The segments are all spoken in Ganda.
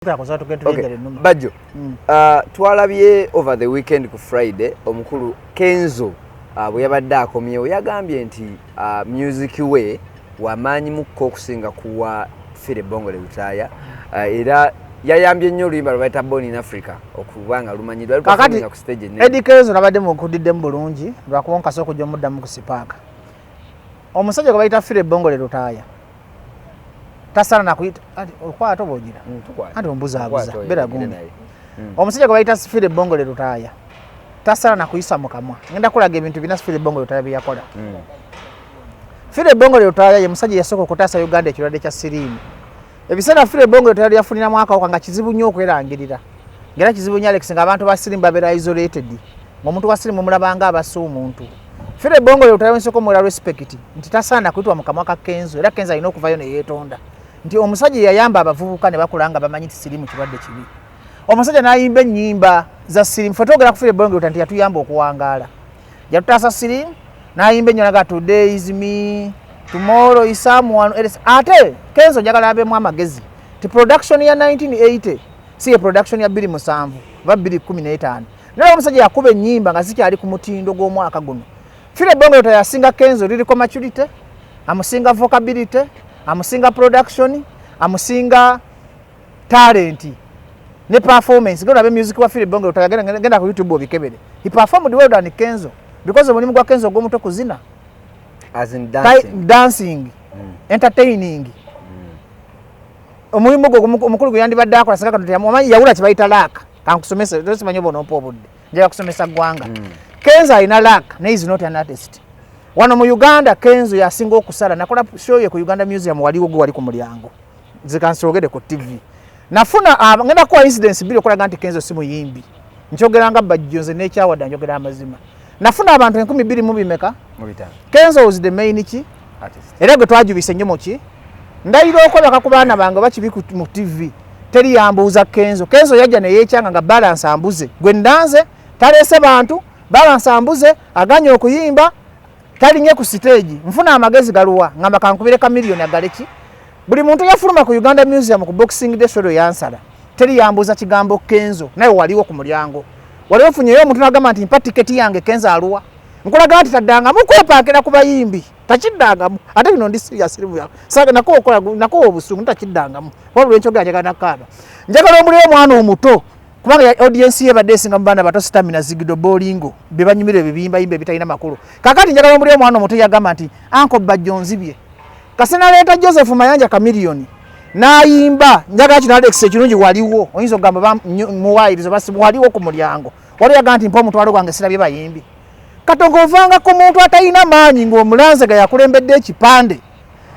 Okay. Bajjo, twalabye over the weekend ku Friday omukulu Kenzo bwe yabadde akomyewo yagambye nti music we wamaanyi mukko okusinga kuwa Fire Bongole Lutaaya era yayambye nnyo oluyimba lwe bayita Born in Africa okubanga lumanyidwa kakati ku stage ne Eddie Kenzo nabadde mukudidde mu bulungi lwakuba nkasa okujja omuddamu ku sipaaka omusajja gwe bayita Fire Bongole Lutaaya tasana na kuyita okwata bogira andi ombuza abuza bera gundi omusajja gwe bayita Fire Bongole Lutaaya tasana na kuyisa mukamwa ngenda kulaga ebintu bina Fire Bongole Lutaaya byakola Fire Bongole Lutaaya ye musajja yasoko kutasa Uganda ekirwadde kya siriimu ebisera Fire Bongole Lutaaya yafunira mwaka okanga kizibu nnyo okwerangirira ngera kizibu nnyo Alex nga abantu ba siriimu babera isolated ng'omuntu wa siriimu mulabanga abasu omuntu Fire Bongole Lutaaya nsoko mula respect nti tasana kuyitwa mukamwa ka Kenzo era Kenzo alina okuvayo ne yeetonda nti omusajja yayamba abavubuka ne bakulanga bamanyi ti siriimu kirwadde kibi omusajja n'ayimba ennyimba za siriimu fotogera ku Fire Bongole Lutaaya nti yatuyamba okuwangaala yatutaasa siriimu n'ayimba ennyona ga today is me tomorrow is someone else ate Kenzo njagala abemu amagezi ti production ya 1980 si ye production ya 2007 ba 2015 naye omusajja yakuba ennyimba nga zikyali ku mutindo gw'omwaka guno Fire Bongole Lutaaya yasinga Kenzo lyrical maturity amusinga vocability amusinga production amusinga talent ne performance gonna be music wa Fire Bongole Lutaaya genda ku YouTube obikebere he performed well than Kenzo because omulimu gwa Kenzo gwomuto kuzina as in dancing entertaining omulimu gwo omukulu gwe yandibadde akola saka kano yamumanyi yawula kibayita laka kankusomesa tosimanyi bono obudde nje kusomesa gwanga Kenzo alina laka ne is not an artist wano mu Uganda Kenzo yasinga okusala nakola show ye ku Uganda Museum waliwo gwe wali ku mulyango zikansogede ku TV nafuna ngenda kwa incidents bili okolaga nti Kenzo si muyimbi nchogeranga Bajjonze n'ekyawada njogera amazima nafuna abantu 12 mu bimeka Kenzo was the main artist era gwe twajubise nnyo muki ndayira okola kakubaana bange bakibi mu TV teri yambuuza Kenzo yajja ne yeekyanga nga balance ambuze gwe ndanze talese bantu balance ambuze aganye okuyimba talinye ku stage nfuna amagezi galuwa ngamba kankubire ka million agaleki buli muntu yafuluma ku Uganda Museum ku Boxing Day show yansala teri yambuza kigambo Kenzo naye waliwo ku mulyango waliwo funyeyo omuntu nagamba nti mpa ticket yange Kenzo aluwa nkolaga nti taddanga mukwepakira ku bayimbi takiddangamu ate bino ndi serious ya saka nako obusungu takiddangamu wabula enkyogera njagala nakaba njagala omuliyo omwana omuto kubanga audience ye badde singa mbanda bato stamina zigido bowlingo bebanyumire bibimba yimbe bitalina makulu kakati njagala omuliyo omwana omuto yagamba nti Uncle Bajjonzi bye kasena leta Joseph Mayanja Chameleone nayimba njagala kino Alex ekirungi waliwo oyinza ogamba muwayirizo basi waliwo ku mulyango wali yagamba nti mpa omutwalo gwange sirabye bayimbi katongovanga ku muntu atalina maanyi ng'omulanze ga yakulembedde ekipande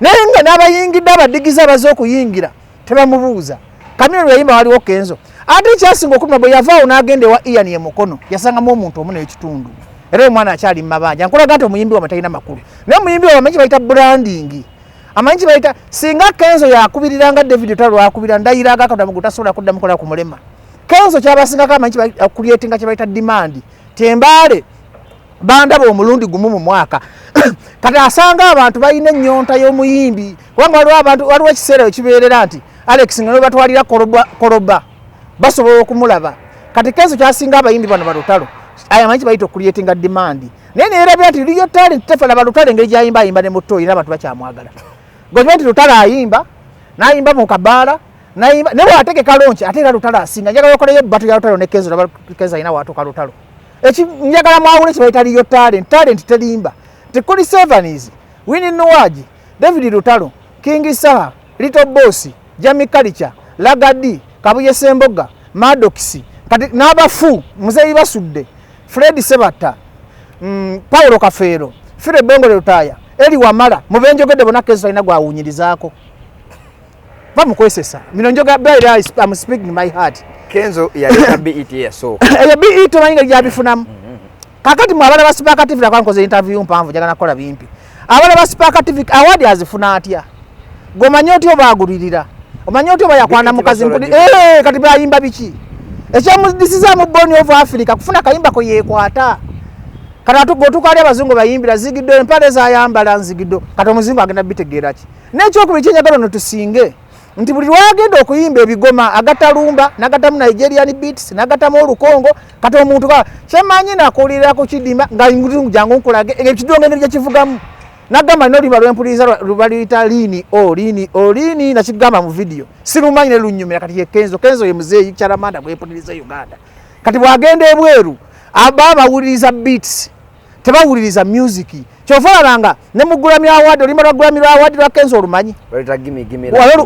naye nga n'abayingidde abadigiza abaze okuyingira tebamubuuza Chameleone yayimba waliwo Kenzo ate kyasinga okuluma bwe yavaawo n'agenda ewa Ian ye mukono yasangamu omuntu omu n'ekitundu era omwana akyali mu mabanja nkulaga nti omuyimbi wa talina makulu naye omuyimbi wa amanyi bayita branding amanyi bayita singa Kenzo yakubiriranga David Otalo akubira ndayira agakadamu gutasobola kuddamu kola ku mulema Kenzo kyabasingako amanyi creatinga kye bayita demand tembaale bandaba omulundi gumu mu mwaka kati asanga abantu balina ennyonta y'omuyimbi kubanga waliwo ekiseera ekibeerera nti Alex nga batwalira koroba basobola okumulaba kati Kenzo kyasinga abayimbi bano balutalo amanyi bayita creatinga demand naye neerabira nti liyo talent tefala balutalo engeri gyayimba ayimba ne mutoyi n'abantu bakyamwagala gwe nti lutalo ayimba n'ayimba mu kabaala n'ayimba ne bw'ategeka lonchi ate era lutalo asinga njagala okoleyo ebbatu lya lutalo ne Kenzo laba Kenzo alina watuuka lutalo njagala mwawule kibayita liyo talent terimba tekuli Sevens Winnie Nuwaji David Lutalo King Saha Little Boss Jamie Kalicha Lagadi Kabuye Semboga Maddox kati n'abafu muzeyi basudde Fred Sebata Paulo Kafero Fire Bongole Lutaaya Eli Wamala mubenjogedde bona Kenzo alina gwawunyirizaako bamukwesesa mino njoga baira I'm speaking my heart Kenzo yalina BET yaso eyo BET manyinga gyabifunamu kakati mu abana ba Spark TV nakwankoze interview mpanvu jagana kola bimpi abana ba Spark TV award azifuna atya gomanyi otyo bagulirira omanyi otyo bayakwana mukazi nkudi kati bayimba biki ekyamudisiza mu Boni of Africa kufuna kayimba ko yekwata kana tukwali abazungu bayimbira zigido empale za yambala nzigido kati omuzungu agenda bitegeera ki nekyo kubikinya galo no tusinge nti buli lwagenda okuyimba ebigoma agatalumba nagatamu Nigerian beats nagatamu olukongo kati omuntu kyemanyi nakuwulira ku kidimba nga jangu nkulage ekidongo ngeri gyekivugamu nagamba nino liba lwempuliriza lubaliyita lini nakigamba mu video sirumanyi ne lunyumira kati ye Kenzo ye muzeeyi Kyalamanda bwempuliriza Uganda kati bwagenda ebweru bawuliriza beats tebawuliriza music kyofaananga ne mu Grammy Award olima lwa Grammy Award lwa Kenzo olumanyi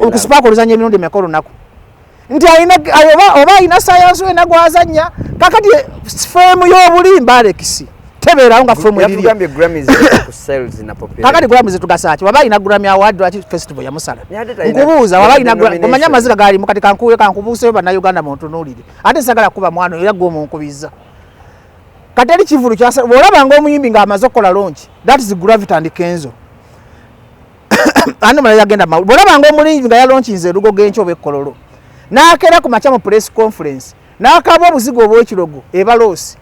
okusipaako oluzanya emirundi emeka olunaku nti oba alina sayansi we nagwazanya kakati feemu y'obulimba Alex tebeerawo nga feemu kakati Grammys tugasaaki waba alina Grammy Award lwaki festival yamusala nkubuuza waba alina omanya amaziga galimu kati kankubuuseyo bannayuganda muntunuulire ate sagala kuba mwana era gwomunkubiza kateri kivulu kyasa bwolabanga omuyimbi ng'amaze okukola launch that is Gravity and Kenzo ano mala yagenda bwolabanga omuyimbi nga yalaunchinze erugo gencho Kololo n'akera ku macha mu press conference n'akaba obuzigo obw'ekirogo ebaloosi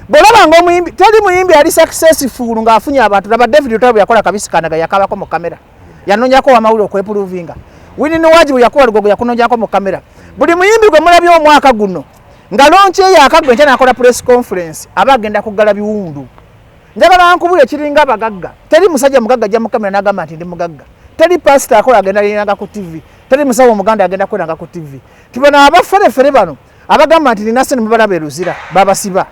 bwolabanga omuyimbi teri muyimbi ali successful ng'afunye abantu laba David Otabu yakola kabisikanaga yakabako mu kamera yanonyako amawulire okwepuruvinga Winnie Wajibu yakola lugogo yakunonyako mu kamera buli muyimbi gwe mulabye omwaka guno nga launch ye yakagwe nkyana akola press conference abagenda kugala biwundu njagala nkubule kiringa abagagga teri musajja mugagga ajja mu kamera n'agamba nti ndi mugagga teri pastor akola agenda linanga ku TV teri musawo omuganda agenda kweranga ku TV tibona abaferefere bano abagamba nti ninase nimubala beruzira babasiba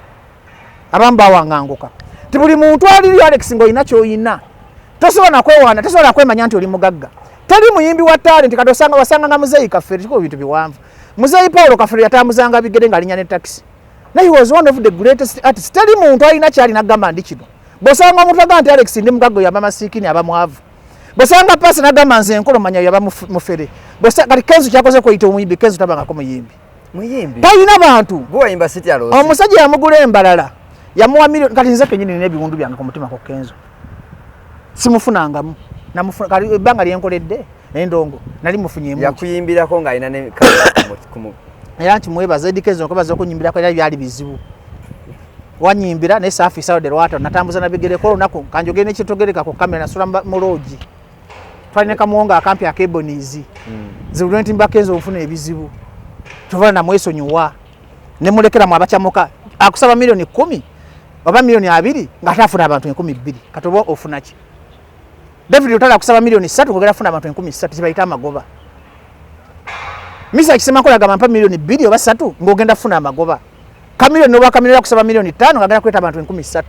abamba wanganguka tibuli muntu aliri Alex ngoyina kyoyina tosobola kwewana tosobola kwemanya nti oli mugagga teri muyimbi wa talent kadosanga wasanga nga muzeyi Kafere kiko bintu biwanvu muzeyi Paulo Kafere yatambuzanga bigere ngalinya ne taxi na he was one of the greatest artists teri muntu alina kyali nagamba ndi kino bosanga omuntu agamba nti Alex ndi mugagga yaba masikini abamwavu bosanga pasi nagamba nze enkolo manya yaba mufere bosanga kati Kenzo kyakoze kuyita omuyimbi Kenzo tabanga ko muyimbi talina bantu bwayimba city alo omusajja yamugula embalala yamuwa milioni kati nze kenyini n'ebiwundu byange ku mutima ko Kenzo simufunangamu namufuna kali banga lyenkoledde endongo nali mufunyemu yakuyimbirako nga alina ne kumu era kimwebaza Eddie Kenzo nkobaza okunyimbirako era byali bizibu wanyimbira ne safi sawo de rwata natambuza na bigereko olunaku kanjogene n'ekitogereka ku kamera nasula mu lodge twalina kamuwonga akampi akebonizi zibulwe ntimba Kenzo ofuna ebizibu tuvala na mwesonyiwa ne mulekera mu abachamuka akusaba milioni 10 oba milioni 2 nga tafuna abantu 12 katobo ofuna ki David Otala kusaba milioni 3 kugera funa abantu 13 tibayita amagoba misa kisema kola gamba milioni 2 oba 3 ngogenda funa amagoba kamilioni oba kamilioni kusaba milioni 5 ngagenda kweta abantu 13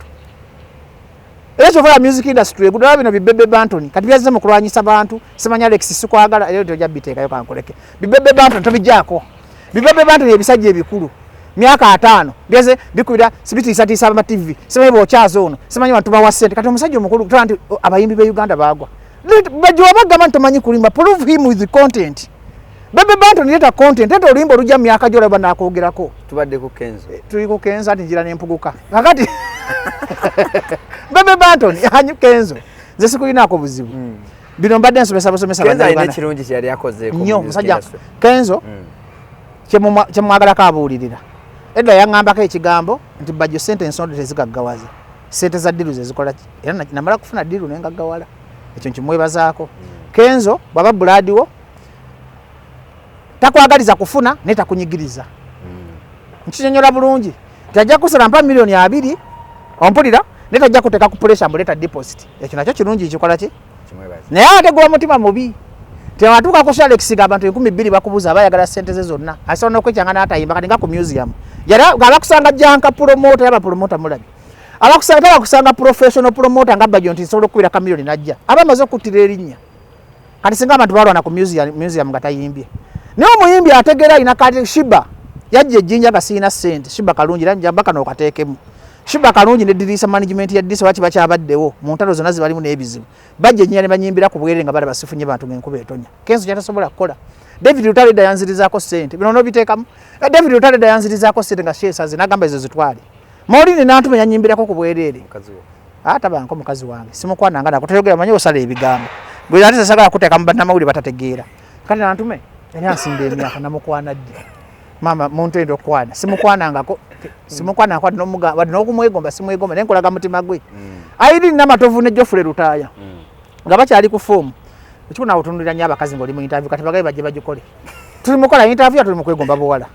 ezo vola music industry gudala bino bibebe bantoni kati byaze mu kulwanyisa abantu semanya Alex sikwagala eyo tojja biteekayo kankoleke bibebe bantoni tobijjako bibebe bantoni ebisajja ebikulu myaka 5 byaze bikubira sibiti sati saba TV semanya bokyazo ono semanya bantu bawa sente kati omusajja omukulu tanti abayimbi be Uganda bagwa bajjo bagamba ntomanyi kulimba prove him with the content bebe bantoni leta content ate olimbo olujja myaka jola bana akogerako tubadde ku Kenzo tuli ku Kenzo ati njira n'empuguka kakati bebe bantoni hanyu Kenzo nze sikulinako buzibu bino mbadde nsomesa Kenzo alina ekirungi kyali akozeeko nnyo musajja Kenzo kyemwagala kabuulirira edda yaŋŋambako ekigambo nti bajjo sente ensonda tezigaggawaza sente za ddiru zezikola ki era namala kufuna ddiru nengaggawala ekyo nkimwebazaako Kenzo bwaba buladiwo takwagaliza kufuna naye takunyigiriza nkinyonyola bulungi tajja kusala mpa milioni 2 ompulira naye tajja kuteeka ku pressure mbuleta deposit ekyo nakyo kirungi kikola ki naye ate gwa mutima mubi tewatuuka ku Alex ga abantu 12 bakubuza abayagala sente ze zonna asobola n'okwekyanga n'atayimba kati nga ku museum yala abakusanga janka promoter yaba promoter mulabi abakusanga professional promoter nga bajjo nti nsobola okubira ka milioni najja abamaze okuttira erinnya kati singa abantu balwana ku museum nga tayimbye naye omuyimbi ategeera ina kati Shiba yajja ejjinja kasiina sente Shiba kalungi era njamba kano okateekemu Shiba kalungi ne dirisa management ya dirisa wachi bakyabaddewo mu ntalo zonna zibalimu n'ebizibu bajja ejjinya ne banyimbira ku bwerere nga bali basifunye bantu ng'enkuba etonya Kenzo kyatasobola kukola David Otalida yanzirizaako sente bino nobiteekamu David Otalida yanzirizaako sente nga sheesaze nagamba ezo zitwale Maulini nantume yanyimbirako ku bwerere atabanko mukazi wange simukwananga nako toyogera manyi osala ebigambo gwe ate sagala kuteeka mu bannamawulire batategeera kati nantume yali ansimba emyaka namukwana ddi mama muntu endo kwana simukwanangako simukwanako wadde n'okumwegomba simwegomba naye nkolaga mutima gwe ayiri n'amatovu ne Jofre Lutaaya nga bakyali ku foomu ekikuna otundira nnyo abakazi ng'oli mu interview kati bagabe bajje bagikole tuli mukola interview tuli mu kwegomba buwala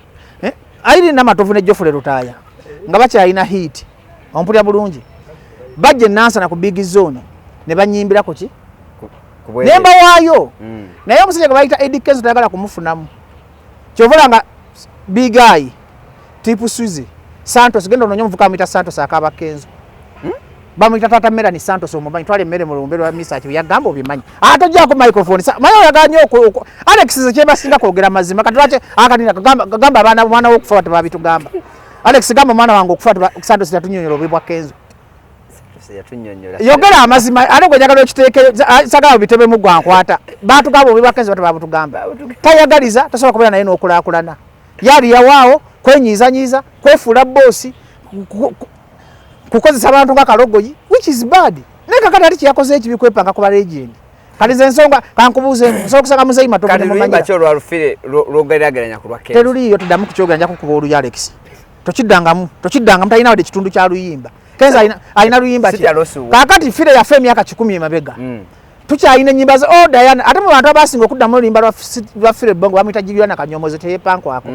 ayiri namatovu ne Jofule Lutaaya nga bakyalina hit ompulya bulungi bajje nansana ku big zone ne banyimbirako ki nemba waayo naye omusajja gwe bayita Eddie Kenzo tayagala kumufunamu kyovola nga big guy tipu Suzy Santos genda ononye omuvuka amuyita Santos akaba Kenzo bamuyita Tata Melanie Santos omumanyi twale emmere mu lumbe lwa research yagamba obimanyi atojjako microphone mayo oyaganya Alex ze kyebasinga kwogera mazima kati lwaki akanina gamba abaana mwana w'okufa tebabitugamba Alex gamba mwana wange okufa Santos yatunyonyola obubi bwa Kenzo yogera amazima ate gwe njagala okiteeke sagala obitebe mu gwankwata batugamba obubi bwa Kenzo batubagamba tayagaliza tasobola kubeera naye n'okulaakulana yali yawaawo kwenyiizanyiiza kwefuula boosi kukozesa abantu nga Kalogoyi which is bad neka kati ati kiyakoze ekibi kwepanga ku ba legend kati ze nsonga kankubuuze nsobola kusanga muzeyi matovu ne mumanya kati lwa lufire lwogeraganya ku lwa Kenzo teruliyo tuddamu kukyogera kukuba oluyi Alex tokiddangamu talina wadde ekitundu kya luyimba Kenzo alina luyimba kakati fire yaffe emyaka 10 emabega tukyalina ennyimba ze Diana ate mu bantu abasinga okuddamu oluyimba lwa fire bongo bamuyita Juliana Kanyomozi teyepankwako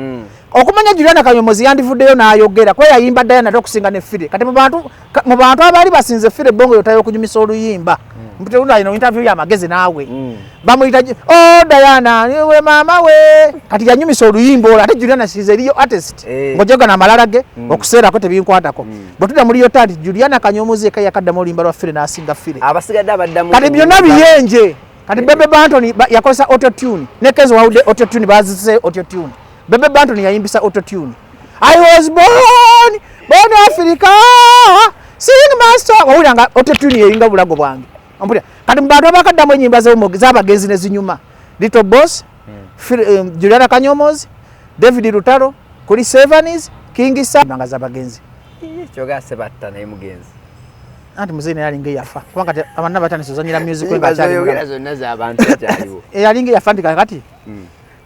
okumanya Juliana Kanyomozi yandivuddeyo n'ayogera kuba yayimba Diana ate okusinga ne fire kati mu bantu abaali basinze fire bongo yotayo okunyumisa oluyimba mpiteuno alina interview y'amagezi naawe bamuyita Diana niwe maama we kati yanyumisa oluyimba olwo ate Juliana size eriyo artist ng'ojogana amalala ge okuseerako tebinkwatako bwe tudda muri yo tati Juliana Kanyomozi eka yakaddamu oluyimba lwa fire n'asinga fire abasigadde abaddamu kati byonna biyenje kati Bebe Bantoni yakozesa autotune ne Kenzo wawudde autotune bazise autotune Bebe Bantoni yayimbisa autotune I was born Africa sing master wawulanga autotune yeyinga bulago bwange ompulya kati mu bantu abakaddamu ennyimba z'abagenzi ne zinyuma Little Boss Juliana Kanyomozi David Lutalo kuli Sevanis King Sabanga z'abagenzi kyoga sebatta naye mugenzi anti muzini yalinga yafa kubanga abana batani sozanyira music nga cyali zonna z'abantu akyaliwo yalinga yafa ndikakati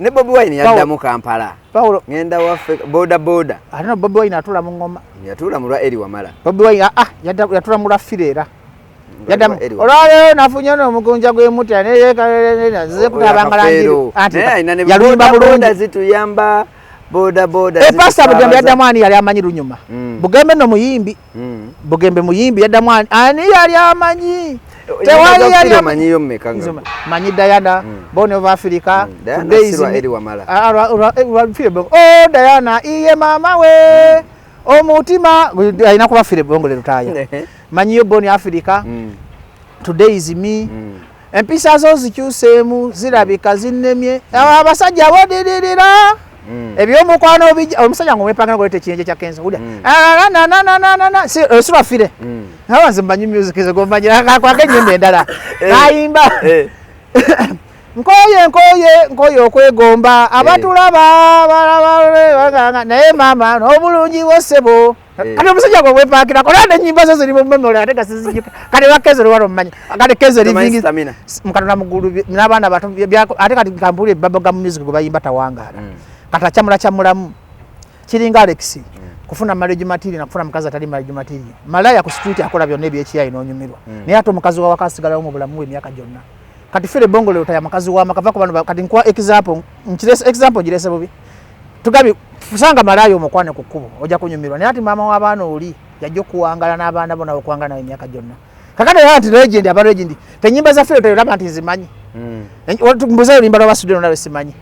ne Bobi Wine yaddamu Kampala Paulo ngenda waffe boda alina Bobi Wine atula mu ngoma yatula mu lwa Eri Wamala Bobi Wine yatula mu lwa Firera yaddamu olwaleero nafunye n'omugunja gw'emutya ze kutabangalangira anti yaluyimba bulungi zituyamba boda Pastor Bugembe yaddamu ani yali amanyi lunyuma Bugembe no muyimbi Bugembe muyimbi yaddamu ani yali amanyi tewali yali amanyi yo mmekanga manyi Diana Born of Africa Daisy Eri Wamala Diana iye mama we omutima alina kuba fire bongo Lutaaya manyi yo Born Africa Today is me empisa zo zikyuseemu zirabika zinnemye abasajja bodirira ebyomukwano omusajja ng'omwepanga ng'oleta ekiyenje kya Kenzo ulya si lwafire awanze mmanyi music ze gomanyira kwake ennyimba endala ayimba nkoye okwegomba abatulaba naye maama n'obulungi bw'ossebo kati omusajja gw'omwepakira kolanda ennyimba zo ziri mu memory ate gasizijjuka kati lwa Kenzo lwali omumanyi kati Kenzo livingi mukatonda mugulu n'abaana bato ate kati kampuli bubblegum music gwe bayimba tawangaala kata chamulamu kiringa Alex kufuna marriage material na kufuna mukazi atali marriage material malaya ku street akola byonna ebyekiyai n'onyumirwa naye ate omukazi wa wakasigalawo mu bulamu emyaka gyonna kati fire bongo leo taya mukazi wa makava ku bano kati nkwa example girese bubi tugabi fusanga malaya omukwane ku kkubo ojja kunyumirwa naye ati maama w'abaana oli yajja okuwangala n'abaana bona okuwangala nawe emyaka gyonna kakati era nti legend aba legend tenyimba za fire tayolaba nti nzimanyi mbuze olimba lwa basudde nolaba simanyi